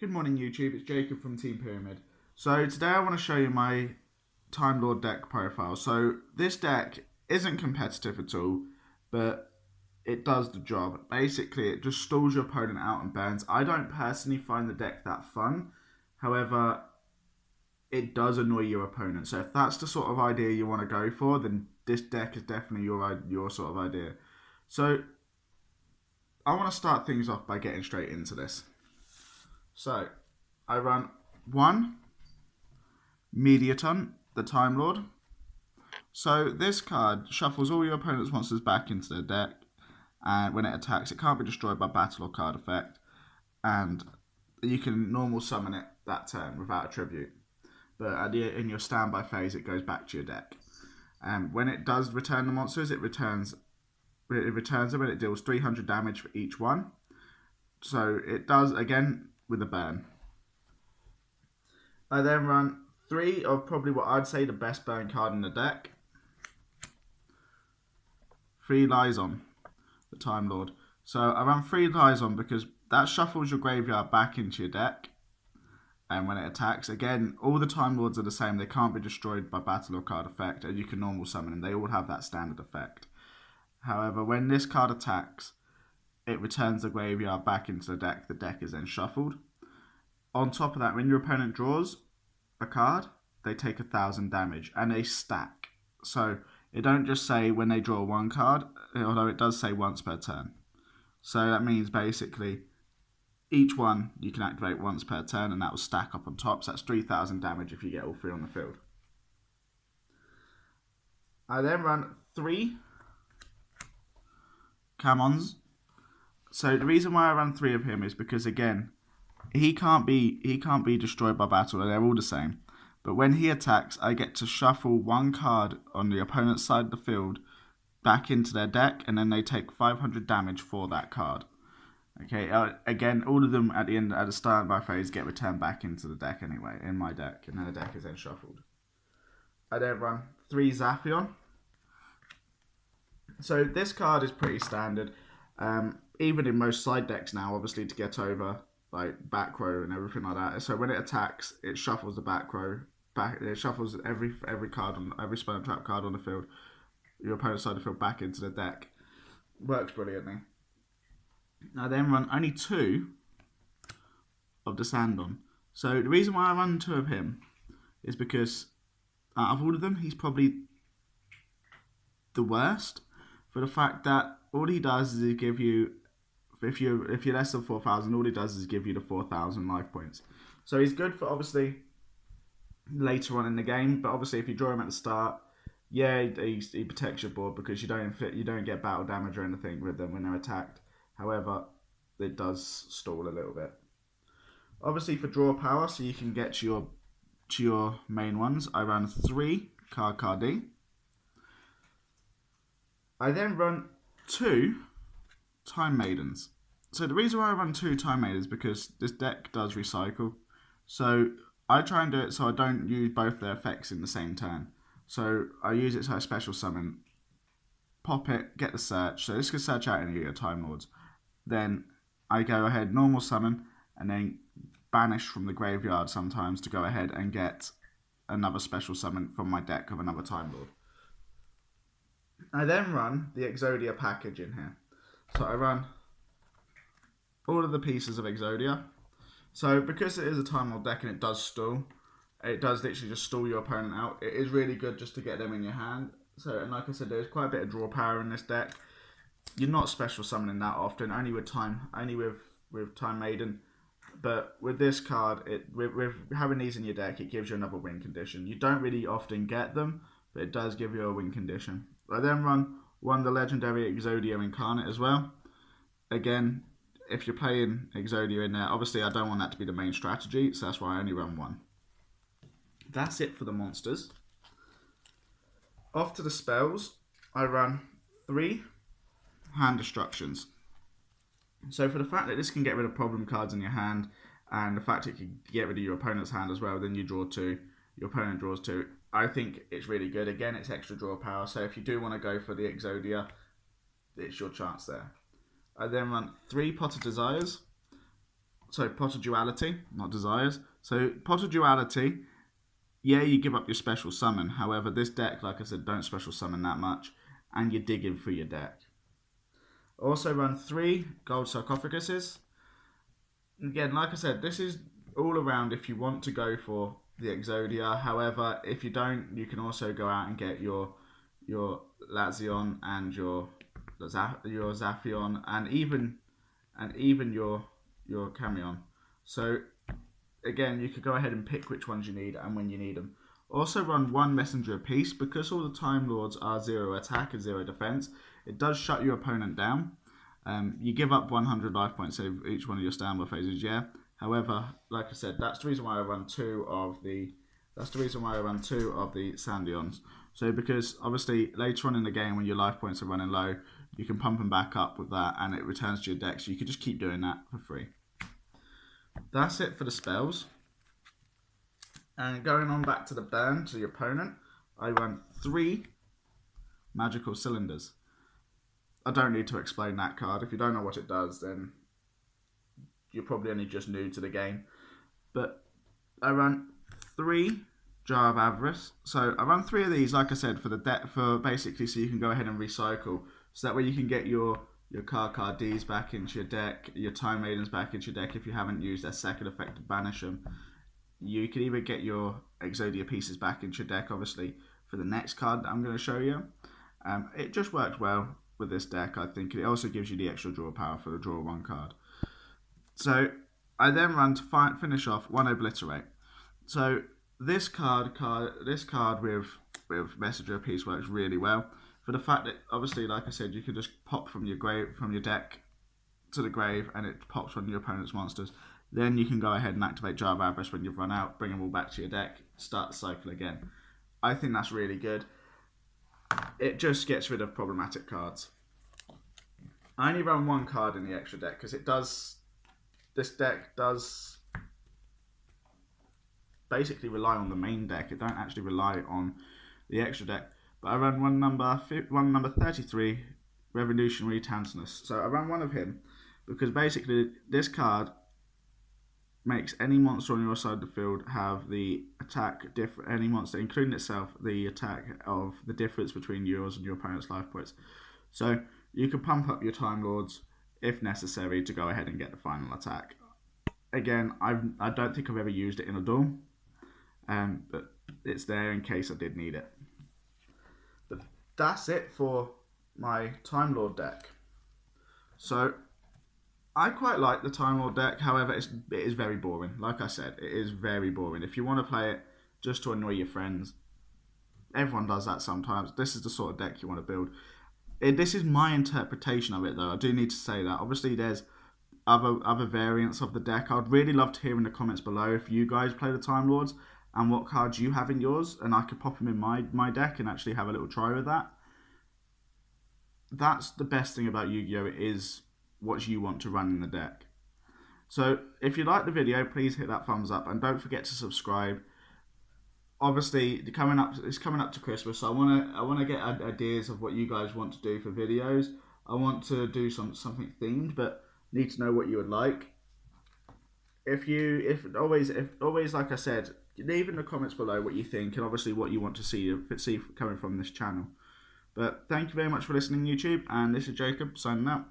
Good morning YouTube, it's Jacob from Team Pyramid. So today I want to show you my Timelord deck profile. So this deck isn't competitive at all, but it does the job. Basically it just stalls your opponent out and burns. I don't personally find the deck that fun, however it does annoy your opponent. So if that's the sort of idea you want to go for, then this deck is definitely your sort of idea. So I want to start things off by getting straight into this. So, I run 1 Mediaton, the Timelord. So, this card shuffles all your opponent's monsters back into their deck, and when it attacks, it can't be destroyed by battle or card effect, and you can normal summon it that turn without a tribute. But in your standby phase, it goes back to your deck. And when it does return the monsters, it returns them and it deals 300 damage for each one. So, it does, again, with a burn. I then run 3 of probably what I'd say the best burn card in the deck. 3 Liaison, the Timelord. So I run 3 Liaison because that shuffles your graveyard back into your deck. And when it attacks, again, all the Timelords are the same. They can't be destroyed by battle or card effect, and you can normal summon them. They all have that standard effect. However, when this card attacks, it returns the graveyard back into the deck. The deck is then shuffled. On top of that, when your opponent draws a card, they take 1,000 damage and they stack. So it don't just say when they draw one card, although it does say once per turn. So that means basically each one you can activate once per turn, and that will stack up on top. So that's 3,000 damage if you get all 3 on the field. I then run 3 Camons. So the reason why I run 3 of him is because, again, he can't be destroyed by battle, and they're all the same. But when he attacks, I get to shuffle 1 card on the opponent's side of the field back into their deck, and then they take 500 damage for that card. Okay, again, all of them at the start of my phase get returned back into the deck anyway, in my deck, and then the deck is then shuffled. I then run 3 Zaphion. So this card is pretty standard. Even in most side decks now, obviously, to get over like back row and everything like that. So when it attacks, it shuffles the back row back. It shuffles every card on every spell and trap card on the field, your opponent's side of the field, back into the deck. Works brilliantly. I then run only 2 of the Sandon. So the reason why I run 2 of him is because out of all of them, he's probably the worst, for the fact that all he does is give you, if you're less than 4,000, all he does is give you the 4,000 life points. So he's good for obviously later on in the game, but obviously if you draw him at the start, yeah, he protects your board because you don't get battle damage or anything with them when they're attacked. However, it does stall a little bit. Obviously for draw power, so you can get to your main ones, I run 3 Cardi. I then run 2 Time Maidens. So the reason why I run 2 Time Maidens is because this deck does recycle. So I try and do it so I don't use both their effects in the same turn. So I use it so I special summon, pop it, get the search. So this can search out any of your Time Lords. Then I go ahead, normal summon, and then banish from the graveyard sometimes to go ahead and get another special summon from my deck of another Time Lord. I then run the Exodia package in here. So I run all of the pieces of Exodia. So because it is a Time Lord deck and it does stall, it does literally just stall your opponent out. It is really good just to get them in your hand. So, and like I said, there's quite a bit of draw power in this deck. You're not special summoning that often, only with Time Maiden. But with this card, with having these in your deck, it gives you another win condition. You don't really often get them, but it does give you a win condition. I then run 1 the legendary Exodia Incarnate as well. Again, if you're playing Exodia in there, obviously I don't want that to be the main strategy, so that's why I only run 1. That's it for the monsters. Off to the spells, I run 3 Hand Destructions. So for the fact that this can get rid of problem cards in your hand, and the fact it can get rid of your opponent's hand as well, then you draw 2, your opponent draws 2, I think it's really good. Again, it's extra draw power, so if you do want to go for the Exodia, it's your chance there. I then run 3 Pot of Desires. So pot of duality, not desires. So pot of duality, yeah, you give up your special summon. However, this deck, like I said, don't special summon that much, and you're digging through your deck. Also run 3 gold sarcophaguses. Again, like I said, this is all around if you want to go for the Exodia. However, if you don't, you can also go out and get your Lazion and your Zaphion and even your Camion. So again, you could go ahead and pick which ones you need and when you need them. Also run 1 messenger apiece because all the Time Lords are 0 attack and 0 defense. It does shut your opponent down. You give up 100 life points over each one of your standby phases, yeah. However, like I said, that's the reason why I run 2 of the Sandions. So because obviously later on in the game when your life points are running low, you can pump them back up with that and it returns to your deck. So you can just keep doing that for free. That's it for the spells. And going on back to the burn to your opponent, I run 3 magical cylinders. I don't need to explain that card. If you don't know what it does, then you're probably only just new to the game. But I run 3 Jar of Avarice. So I run 3 of these, like I said, for the deck, for basically so you can go ahead and recycle. So that way you can get your card Ds back into your deck, your Time Maidens back into your deck if you haven't used their second effect to banish them. You can even get your Exodia pieces back into your deck, obviously, for the next card that I'm going to show you. It just works well with this deck, I think. It also gives you the extra draw power for the draw 1 card. So I then run to finish off 1 Obliterate. So this card with Messenger Apiece works really well for the fact that obviously, like I said, you can just pop from your deck to the grave and it pops on your opponent's monsters. Then you can go ahead and activate Jar of Avarice when you've run out, bring them all back to your deck, start the cycle again. I think that's really good. It just gets rid of problematic cards. I only run 1 card in the extra deck because this deck does basically rely on the main deck. It don't actually rely on the extra deck. But I run one number 33, Revolutionary Tantalus. So I run 1 of him because basically this card makes any monster on your side of the field have the attack any monster, including itself, the attack of the difference between yours and your opponent's life points. So you can pump up your Time Lords if necessary to go ahead and get the final attack. Again, I don't think I've ever used it in a duel, but it's there in case I did need it. But that's it for my Time Lord deck. So I quite like the Time Lord deck, however, it is very boring. Like I said, it is very boring. If you want to play it just to annoy your friends, everyone does that sometimes. This is the sort of deck you want to build. This is my interpretation of it, though. I do need to say that. Obviously, there's other variants of the deck. I'd really love to hear in the comments below if you guys play the Time Lords and what cards you have in yours, and I could pop them in my deck and actually have a little try with that. That's the best thing about Yu-Gi-Oh! It is what you want to run in the deck. So if you like the video, please hit that thumbs up and don't forget to subscribe. Obviously, it's coming up to Christmas, so I want to get ideas of what you guys want to do for videos. I want to do something themed, but need to know what you would like. If always, like I said, leave in the comments below what you think and obviously what you want to see coming from this channel. But thank you very much for listening, YouTube, and this is Jacob signing out.